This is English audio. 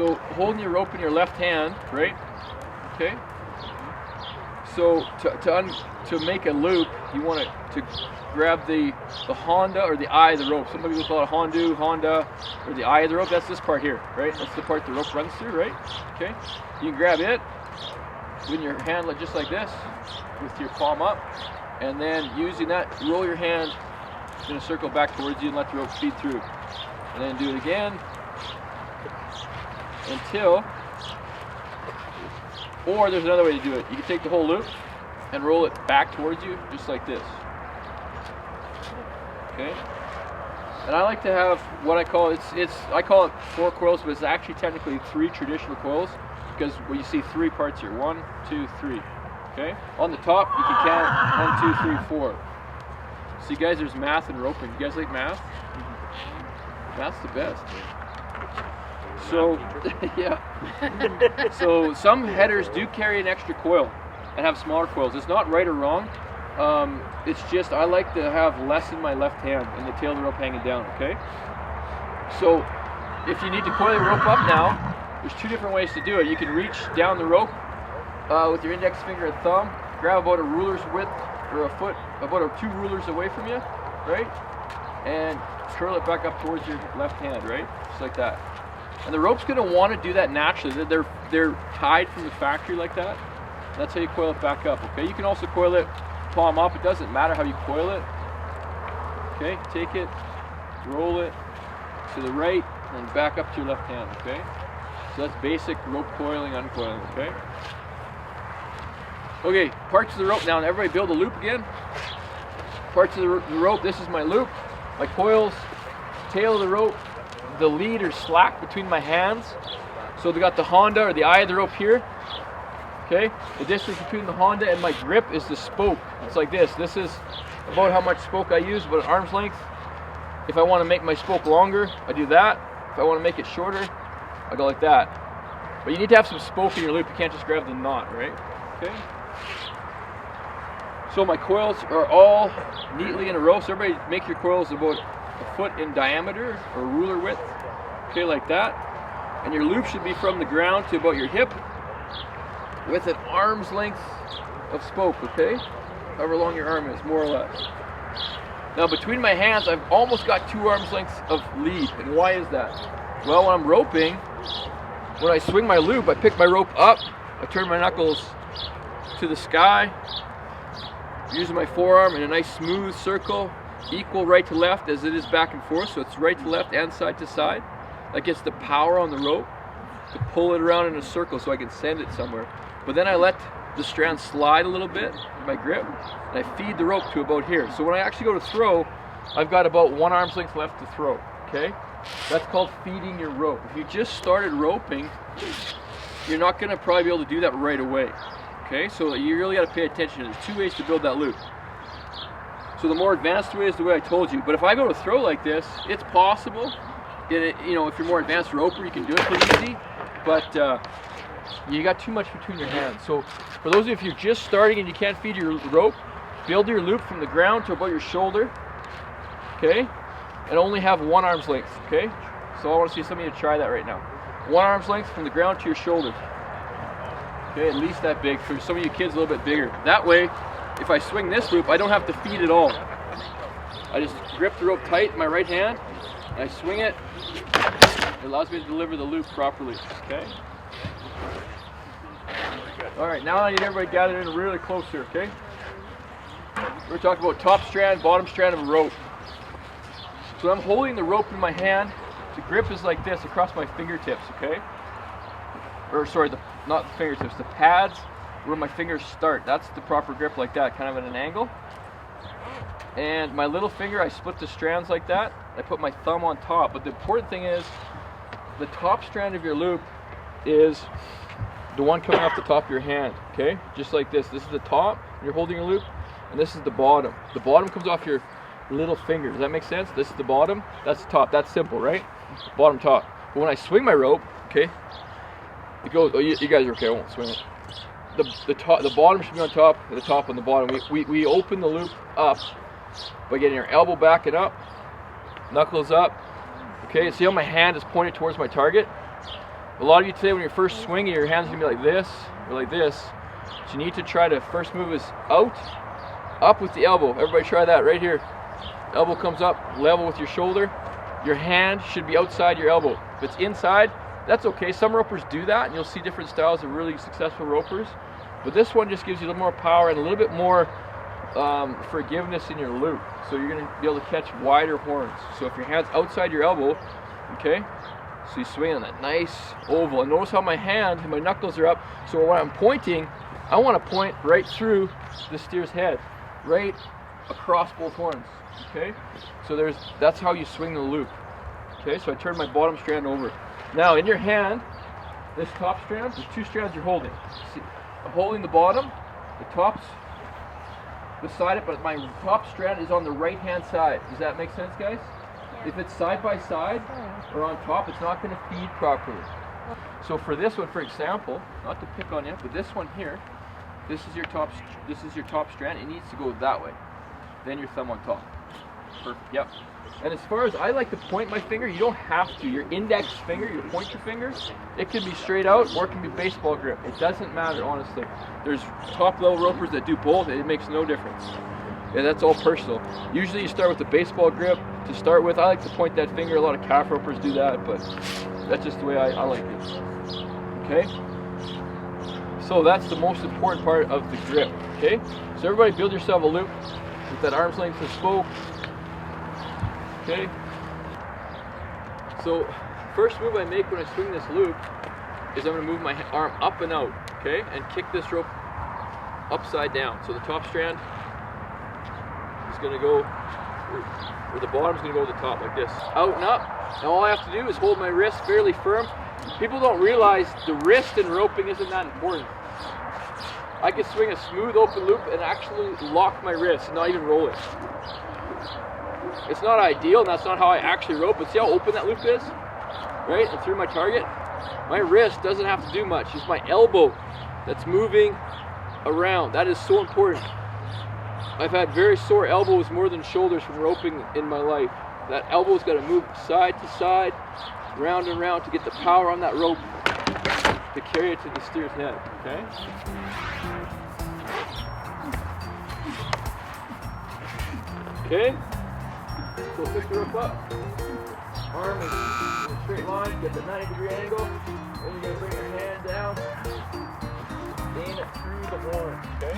So holding your rope in your left hand, right? Okay. So to make a loop, you want to grab the Honda or the eye of the rope. Some people call it Honda, or the eye of the rope. That's this part here, right? That's the part the rope runs through, right? Okay. You can grab it with your hand just like this, with your palm up, and then using that, roll your hand in a circle back towards you and let the rope feed through. And then do it again until, or there's another way to do it. You can take the whole loop and roll it back towards you, just like this. Okay? And I like to have what I call, I call it 4 coils, but it's actually technically 3 traditional coils, because well, you see 3 parts here. 1, 2, 3. Okay? On the top, you can count 1, 2, 3, 4. See guys, there's math and roping. You guys like math? Math's the best. So, yeah. So some headers do carry an extra coil and have smaller coils. It's not right or wrong. It's just I like to have less in my left hand and the tail of the rope hanging down, okay? So if you need to coil the rope up now, there's 2 different ways to do it. You can reach down the rope with your index finger and thumb, grab about a ruler's width or a foot, about 2 rulers away from you, right? And curl it back up towards your left hand, right? Just like that. And the rope's going to want to do that naturally. They're tied from the factory like that. That's how you coil it back up, okay? You can also coil it palm up. It doesn't matter how you coil it. Okay, take it, roll it to the right, and back up to your left hand, okay? So that's basic rope coiling, uncoiling, okay? Okay, parts of the rope now, and everybody build a loop again. Parts of the rope, this is my loop. My coils, tail of the rope, the lead or slack between my hands. So they got the Honda or the eye of the rope here. Okay, the distance between the Honda and my grip is the spoke. It's like this. This is about how much spoke I use, about an arm's length. If I want to make my spoke longer, I do that. If I want to make it shorter, I go like that. But you need to have some spoke in your loop. You can't just grab the knot, right? Okay. So my coils are all neatly in a row. So everybody make your coils about a foot in diameter or ruler width. Okay, like that. And your loop should be from the ground to about your hip with an arm's length of spoke, okay? However long your arm is, more or less. Now between my hands, I've almost got 2 arms lengths of lead. And why is that? Well, when I'm roping, when I swing my loop, I pick my rope up, I turn my knuckles to the sky, using my forearm in a nice smooth circle, equal right to left as it is back and forth, so it's right to left and side to side. That gets the power on the rope to pull it around in a circle so I can send it somewhere. But then I let the strand slide a little bit in my grip, and I feed the rope to about here. So when I actually go to throw, I've got about 1 arm's length left to throw, okay? That's called feeding your rope. If you just started roping, you're not gonna probably be able to do that right away. Okay, so you really got to pay attention. There's 2 ways to build that loop. So the more advanced way is the way I told you. But if I go to throw like this, it's possible. You know, if you're more advanced roper, you can do it pretty easy. But you got too much between your hands. So for those of you, if you're just starting and you can't feed your rope, build your loop from the ground to about your shoulder. Okay, and only have 1 arm's length. Okay, so I want to see some of you try that right now. 1 arm's length from the ground to your shoulder. Okay, at least that big. For some of you kids, a little bit bigger. That way, if I swing this loop, I don't have to feed it all. I just grip the rope tight in my right hand, and I swing it. It allows me to deliver the loop properly. Okay? Alright, now I need everybody gathered in really close here, okay? We're talking about top strand, bottom strand of a rope. So I'm holding the rope in my hand. The grip is like this across my fingertips, okay? Or sorry, not the fingertips, the pads where my fingers start. That's the proper grip, like that, kind of at an angle. And my little finger, I split the strands like that. I put my thumb on top. But the important thing is, the top strand of your loop is the one coming off the top of your hand, okay? Just like this. This is the top, you're holding your loop, and this is the bottom. The bottom comes off your little finger. Does that make sense? This is the bottom, that's the top. That's simple, right? Bottom, top. But when I swing my rope, okay, it goes, oh, you guys are okay, I won't swing it. The bottom should be on top, and the top on the bottom. We open the loop up by getting your elbow back and up, knuckles up. Okay, see how my hand is pointed towards my target? A lot of you today, when you're first swinging, your hands are gonna be like this or like this. So you need to try to first move is out, up with the elbow. Everybody try that right here. Elbow comes up, level with your shoulder. Your hand should be outside your elbow. If it's inside, that's okay. Some ropers do that, and you'll see different styles of really successful ropers. But this one just gives you a little more power and a little bit more forgiveness in your loop. So you're gonna be able to catch wider horns. So if your hand's outside your elbow, okay, so you swing on that nice oval. And notice how my hand and my knuckles are up. So when I'm pointing, I want to point right through the steer's head, right across both horns. Okay, so that's how you swing the loop. Okay, so I turn my bottom strand over. Now in your hand, this top strand, there's 2 strands you're holding. See, I'm holding the bottom, the top's beside it, but my top strand is on the right hand side. Does that make sense, guys? If it's side by side or on top, it's not going to feed properly. So for this one, for example, not to pick on you, but this one here, this is your top strand. It needs to go that way. Then your thumb on top. Perfect. Yep. And as far as I like to point my finger, you don't have to. Your index finger, your pointer finger, it can be straight out or it can be baseball grip. It doesn't matter, honestly. There's top level ropers that do both. It makes no difference. Yeah, that's all personal. Usually you start with the baseball grip to start with. I like to point that finger. A lot of calf ropers do that, but that's just the way I like it. Okay? So that's the most important part of the grip. Okay? So everybody build yourself a loop with that arm's length of spoke. Okay? So first move I make when I swing this loop is I'm going to move my arm up and out, okay? And kick this rope upside down. So the top strand is going to go, or the bottom is going to go to the top like this. Out and up. Now all I have to do is hold my wrist fairly firm. People don't realize the wrist in roping isn't that important. I can swing a smooth open loop and actually lock my wrist and not even roll it. It's not ideal, and that's not how I actually rope, but see how open that loop is? Right? And through my target? My wrist doesn't have to do much. It's my elbow that's moving around. That is so important. I've had very sore elbows more than shoulders from roping in my life. That elbow's got to move side to side, round and round to get the power on that rope to carry it to the steer's head, okay? Okay? So pick the rope up, arm is in a straight line, get the 90-degree angle, then you're going to bring your hand down, aim it through the horn, okay?